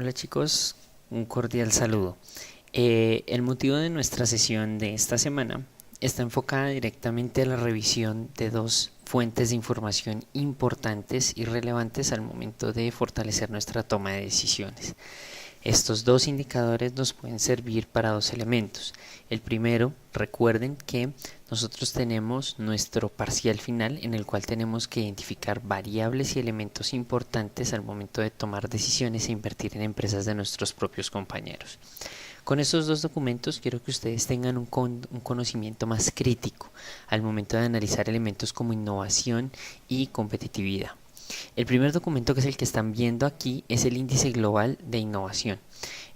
Hola chicos, un cordial saludo. El motivo de nuestra sesión de esta semana está enfocada directamente a la revisión de dos fuentes de información importantes y relevantes al momento de fortalecer nuestra toma de decisiones. Estos dos indicadores nos pueden servir para dos elementos. El primero, recuerden que nosotros tenemos nuestro parcial final en el cual tenemos que identificar variables y elementos importantes al momento de tomar decisiones e invertir en empresas de nuestros propios compañeros. Con estos dos documentos quiero que ustedes tengan un conocimiento más crítico al momento de analizar elementos como innovación y competitividad. El primer documento, que es el que están viendo aquí, es el Índice Global de Innovación.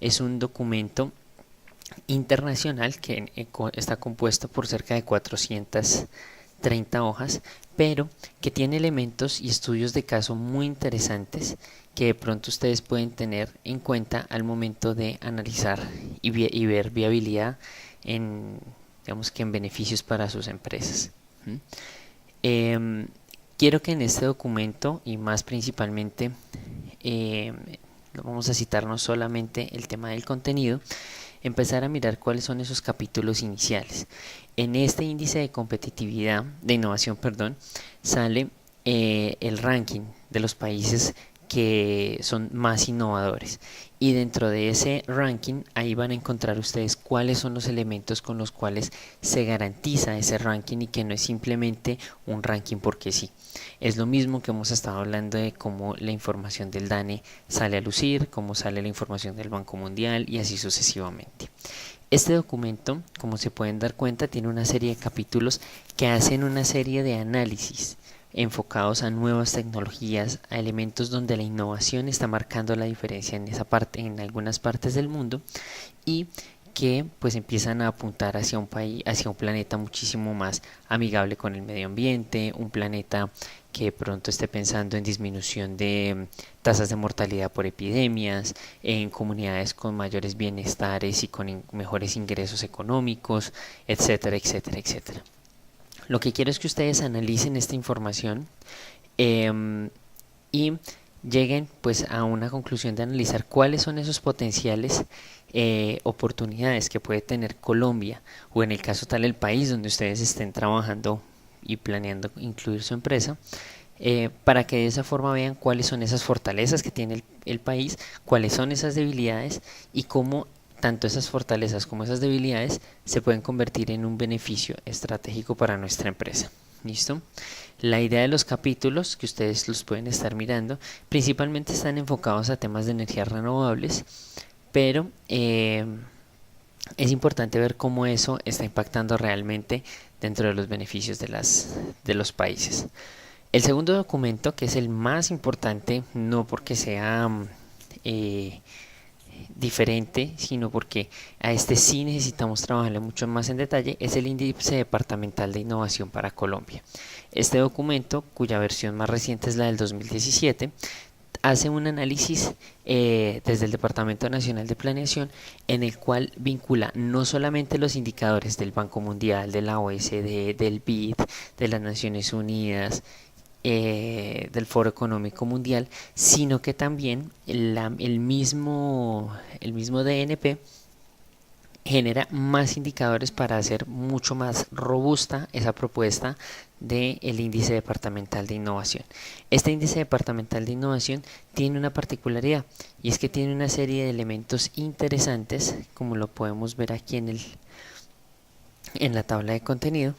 Es un documento internacional que está compuesto por cerca de 430 hojas, pero que tiene elementos y estudios de caso muy interesantes que de pronto ustedes pueden tener en cuenta al momento de analizar y ver viabilidad en, digamos que en beneficios para sus empresas. Quiero que en este documento, y más principalmente, eh, vamos a citar no solamente el tema del contenido, empezar a mirar cuáles son esos capítulos iniciales. En este índice de competitividad, de innovación, perdón, sale el ranking de los países que son más innovadores, y dentro de ese ranking ahí van a encontrar ustedes cuáles son los elementos con los cuales se garantiza ese ranking y que no es simplemente un ranking porque sí. Es lo mismo que hemos estado hablando de cómo la información del DANE sale a lucir, cómo sale la información del Banco Mundial y así sucesivamente. Este documento, como se pueden dar cuenta, tiene una serie de capítulos que hacen una serie de análisis enfocados a nuevas tecnologías, a elementos donde la innovación está marcando la diferencia en esa parte, en algunas partes del mundo, y que pues empiezan a apuntar hacia un país, hacia un planeta muchísimo más amigable con el medio ambiente, un planeta que pronto esté pensando en disminución de tasas de mortalidad por epidemias, en comunidades con mayores bienestares y con mejores ingresos económicos, etcétera, etcétera, etcétera. Lo que quiero es que ustedes analicen esta información y lleguen pues a una conclusión de analizar cuáles son esos potenciales oportunidades que puede tener Colombia, o en el caso tal el país donde ustedes estén trabajando y planeando incluir su empresa, para que de esa forma vean cuáles son esas fortalezas que tiene el país, cuáles son esas debilidades y cómo tanto esas fortalezas como esas debilidades se pueden convertir en un beneficio estratégico para nuestra empresa. ¿Listo? La idea de los capítulos, que ustedes los pueden estar mirando, principalmente están enfocados a temas de energías renovables, pero es importante ver cómo eso está impactando realmente dentro de los beneficios de los países. El segundo documento, que es el más importante, no porque sea diferente, sino porque a este sí necesitamos trabajarle mucho más en detalle, es el Índice Departamental de Innovación para Colombia. Este documento, cuya versión más reciente es la del 2017, hace un análisis desde el Departamento Nacional de Planeación, en el cual vincula no solamente los indicadores del Banco Mundial, de la OECD, del BID, de las Naciones Unidas, del Foro Económico Mundial, sino que también el mismo DNP genera más indicadores para hacer mucho más robusta esa propuesta del índice departamental de innovación. Este índice departamental de innovación tiene una particularidad, y es que tiene una serie de elementos interesantes, como lo podemos ver aquí en la tabla de contenido,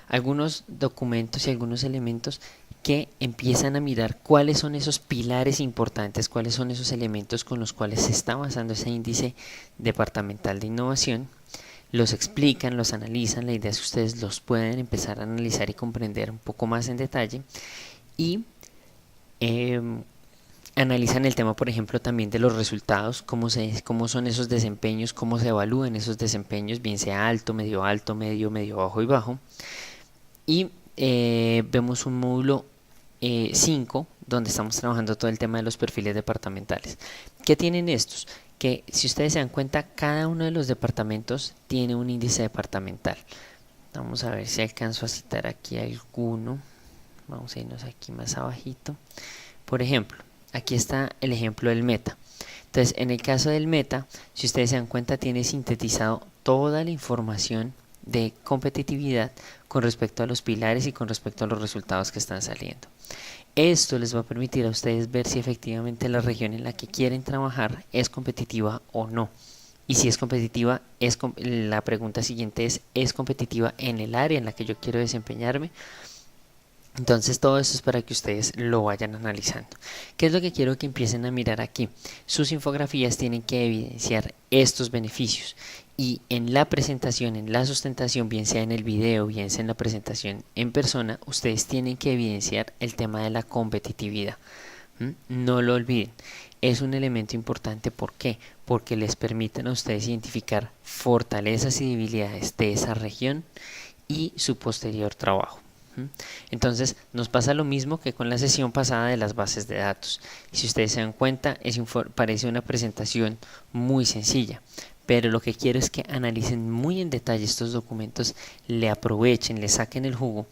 algunos documentos y algunos elementos que empiezan a mirar cuáles son esos pilares importantes, cuáles son esos elementos con los cuales se está basando ese índice departamental de innovación. Los explican, los analizan, la idea es que ustedes los pueden empezar a analizar y comprender un poco más en detalle, y analizan el tema, por ejemplo, también de los resultados, cómo son esos desempeños, cómo se evalúan esos desempeños, bien sea alto, medio, medio bajo y bajo. Y vemos un módulo 5, donde estamos trabajando todo el tema de los perfiles departamentales. ¿Qué tienen estos? Que si ustedes se dan cuenta, cada uno de los departamentos tiene un índice departamental. Vamos a ver si alcanzo a citar aquí alguno. Vamos a irnos aquí más abajito. Por ejemplo, aquí está el ejemplo del Meta. Entonces, en el caso del meta, si ustedes se dan cuenta, tiene sintetizado toda la información de competitividad con respecto a los pilares y con respecto a los resultados que están saliendo. Esto les va a permitir a ustedes ver si efectivamente la región en la que quieren trabajar es competitiva o no. Y si es competitiva, la pregunta siguiente ¿es competitiva en el área en la que yo quiero desempeñarme? Entonces todo esto es para que ustedes lo vayan analizando. ¿Qué es lo que quiero que empiecen a mirar aquí? Sus infografías tienen que evidenciar estos beneficios y en la presentación, en la sustentación, bien sea en el video, bien sea en la presentación en persona, ustedes tienen que evidenciar el tema de la competitividad. No lo olviden, es un elemento importante. ¿Por qué? Porque les permiten a ustedes identificar fortalezas y debilidades de esa región y su posterior trabajo. Entonces nos pasa lo mismo que con la sesión pasada de las bases de datos. Y si ustedes se dan cuenta, parece una presentación muy sencilla, pero lo que quiero es que analicen muy en detalle estos documentos, le aprovechen, le saquen el jugo.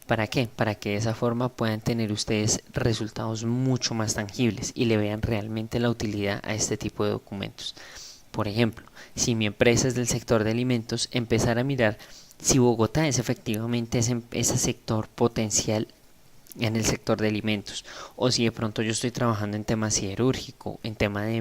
¿Para qué? Para que de esa forma puedan tener ustedes resultados mucho más tangibles y le vean realmente la utilidad a este tipo de documentos. Por ejemplo, si mi empresa es del sector de alimentos, empezar a mirar si Bogotá es efectivamente ese sector potencial en el sector de alimentos, o si de pronto yo estoy trabajando en tema siderúrgico, en tema de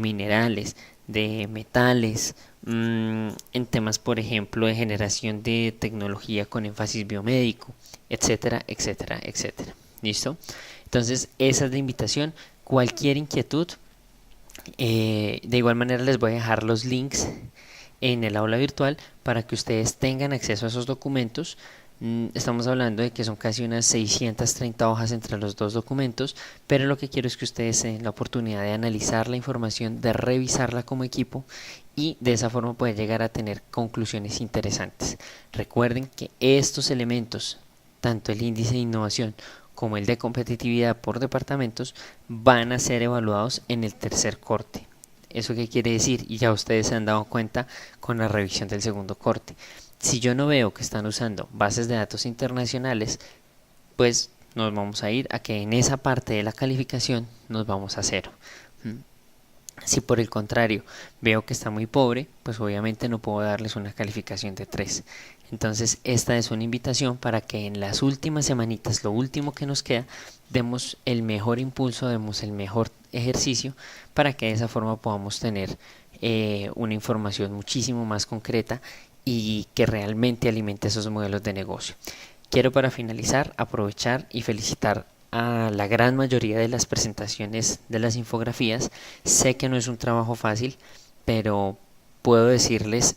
minerales, de metales, en temas por ejemplo de generación de tecnología con énfasis biomédico, etcétera, etcétera, etcétera. ¿Listo? Entonces esa es la invitación. Cualquier inquietud, de igual manera les voy a dejar los links en el aula virtual para que ustedes tengan acceso a esos documentos. Estamos hablando de que son casi unas 630 hojas entre los dos documentos, pero lo que quiero es que ustedes den la oportunidad de analizar la información, de revisarla como equipo y de esa forma poder llegar a tener conclusiones interesantes. Recuerden que estos elementos, tanto el índice de innovación como el de competitividad por departamentos, van a ser evaluados en el tercer corte. ¿Eso qué quiere decir? Y ya ustedes se han dado cuenta con la revisión del segundo corte. Si yo no veo que están usando bases de datos internacionales, pues nos vamos a ir a que en esa parte de la calificación nos vamos a 0. Si por el contrario veo que está muy pobre, pues obviamente no puedo darles una calificación de 3. Entonces esta es una invitación para que en las últimas semanitas, lo último que nos queda, demos el mejor impulso, demos el mejor ejercicio para que de esa forma podamos tener una información muchísimo más concreta y que realmente alimente esos modelos de negocio. Quiero para finalizar aprovechar y felicitar a la gran mayoría de las presentaciones de las infografías. Sé que no es un trabajo fácil, pero puedo decirles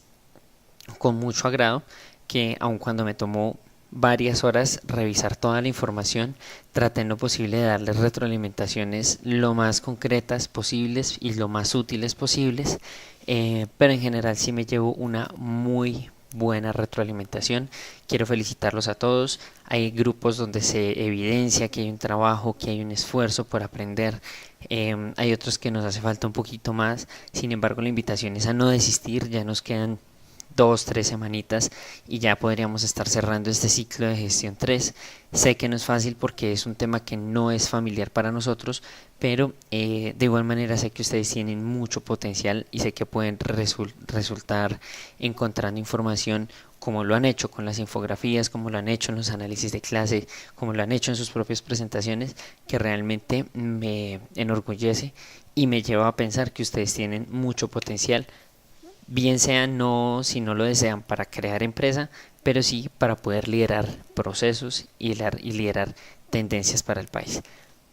con mucho agrado que aun cuando me tomó varias horas revisar toda la información, traté en lo posible de darles retroalimentaciones lo más concretas posibles y lo más útiles posibles, pero en general sí me llevo una muy buena retroalimentación. Quiero felicitarlos a todos. Hay grupos donde se evidencia que hay un trabajo, que hay un esfuerzo por aprender. Hay otros que nos hace falta un poquito más. Sin embargo, la invitación es a no desistir. Ya nos quedan 2-3 semanitas y ya podríamos estar cerrando este ciclo de gestión 3. Sé que no es fácil porque es un tema que no es familiar para nosotros, pero de igual manera sé que ustedes tienen mucho potencial y sé que pueden resultar encontrando información como lo han hecho con las infografías, como lo han hecho en los análisis de clase, como lo han hecho en sus propias presentaciones, que realmente me enorgullece y me lleva a pensar que ustedes tienen mucho potencial, bien sea no, si no lo desean para crear empresa, pero sí para poder liderar procesos y liderar tendencias para el país.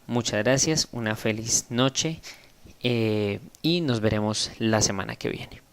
Muchas gracias, una feliz noche y nos veremos la semana que viene.